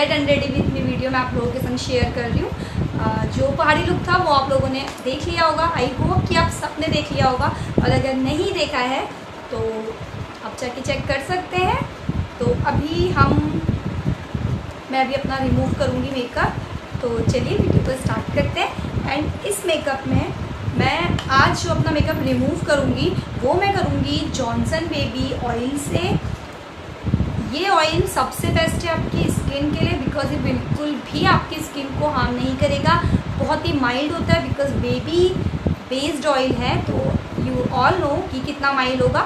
Gate and ready with me video मैं आप लोगों के संग शेयर कर रही हूँ। जो पहाड़ी लुक था वो आप लोगों ने देख लिया होगा, आई होप कि आप सबने देख लिया होगा, और अगर नहीं देखा है तो आप जाके चेक कर सकते हैं। तो मैं अभी अपना रिमूव करूँगी मेकअप, तो चलिए वीडियो को स्टार्ट करते हैं। एंड इस मेकअप में मैं आज जो अपना मेकअप रिमूव करूँगी वो मैं करूँगी जॉनसन बेबी ऑयल से। ये ऑयल सबसे बेस्ट है आपकी स्किन के लिए, बिकॉज ये बिल्कुल भी आपकी स्किन को हार्म नहीं करेगा, बहुत ही माइल्ड होता है, बिकॉज बेबी बेस्ड ऑयल है, तो यू ऑल नो कि कितना माइल्ड होगा।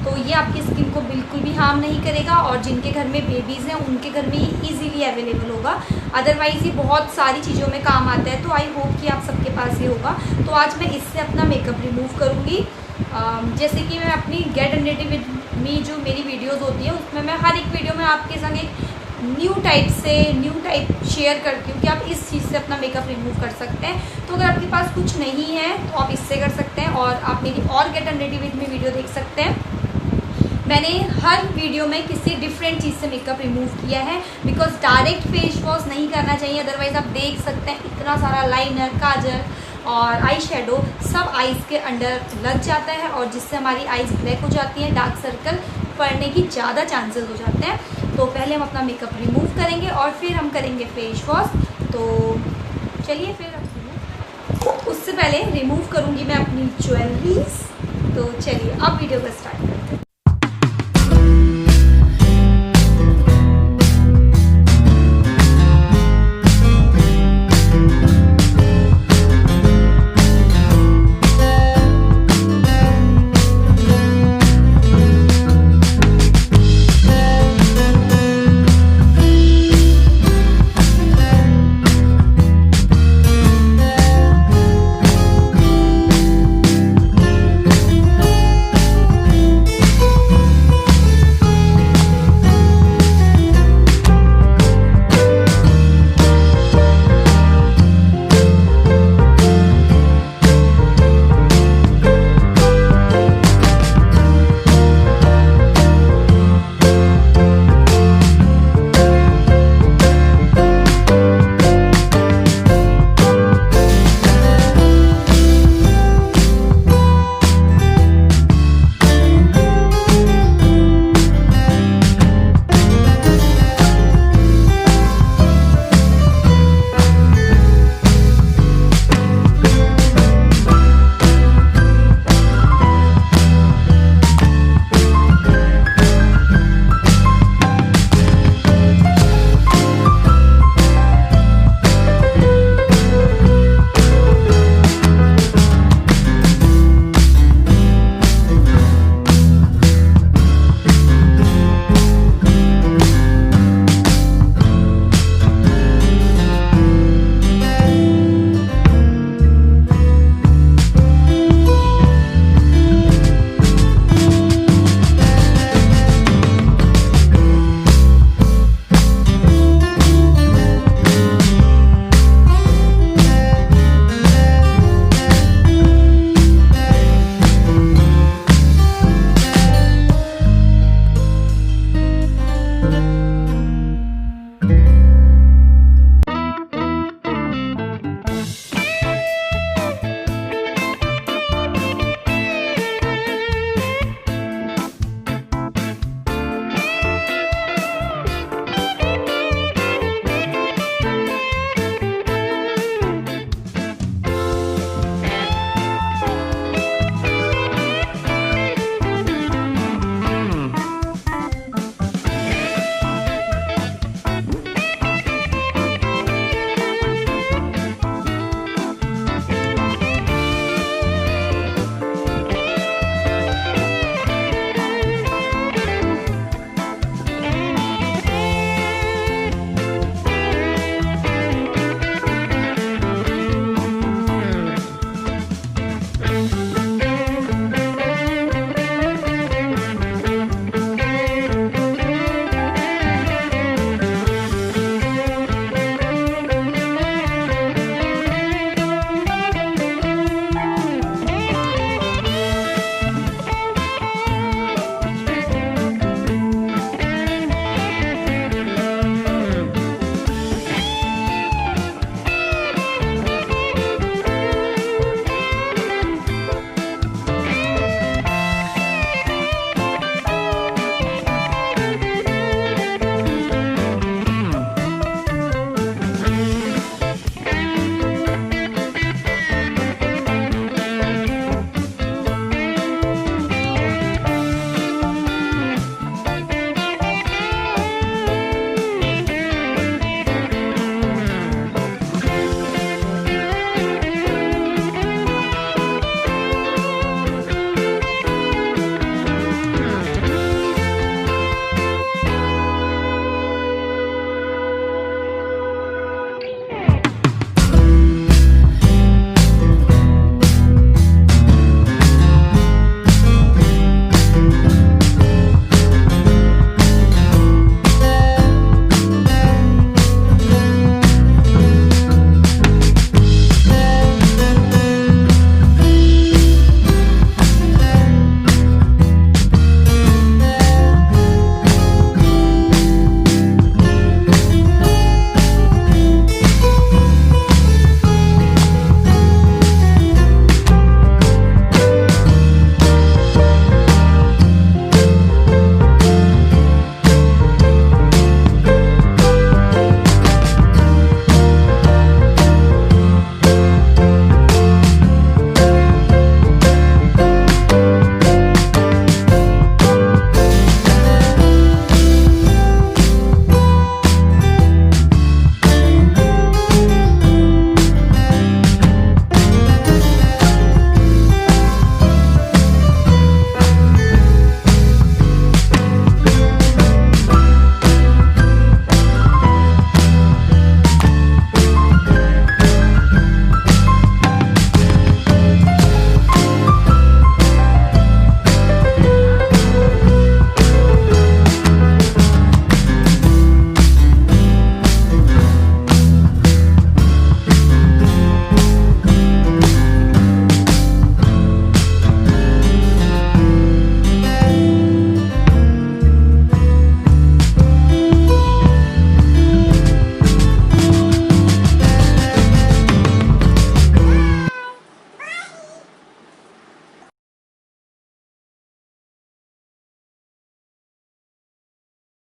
तो ये आपकी स्किन को बिल्कुल भी हार्म नहीं करेगा, और जिनके घर में बेबीज़ हैं उनके घर में ये ईजीली अवेलेबल होगा। अदरवाइज़ ये बहुत सारी चीज़ों में काम आता है, तो आई होप कि आप सबके पास ये होगा। तो आज मैं इससे अपना मेकअप रिमूव करूँगी। जैसे कि मैं अपनी get and ready with me जो मेरी वीडियोज़ होती है उसमें मैं हर एक वीडियो में आपके संग एक न्यू टाइप शेयर करती हूँ कि आप इस चीज़ से अपना मेकअप रिमूव कर सकते हैं। तो अगर आपके पास कुछ नहीं है तो आप इससे कर सकते हैं, और आप मेरी और get and ready with me video देख सकते हैं। मैंने हर वीडियो में किसी डिफरेंट चीज़ से मेकअप रिमूव किया है, बिकॉज डायरेक्ट फेस वॉश नहीं करना चाहिए, अदरवाइज़ आप देख सकते हैं इतना सारा लाइनर, काजल और आई शेडो सब आइज़ के अंडर लग जाता है, और जिससे हमारी आइज़ ब्लैक हो जाती हैं, डार्क सर्कल पड़ने की ज़्यादा चांसेस हो जाते हैं। तो पहले हम अपना मेकअप रिमूव करेंगे और फिर हम करेंगे फेस वॉश। तो चलिए फिर उससे पहले रिमूव करूँगी मैं अपनी ज्वेलरीज। तो चलिए अब वीडियो को स्टार्ट करें।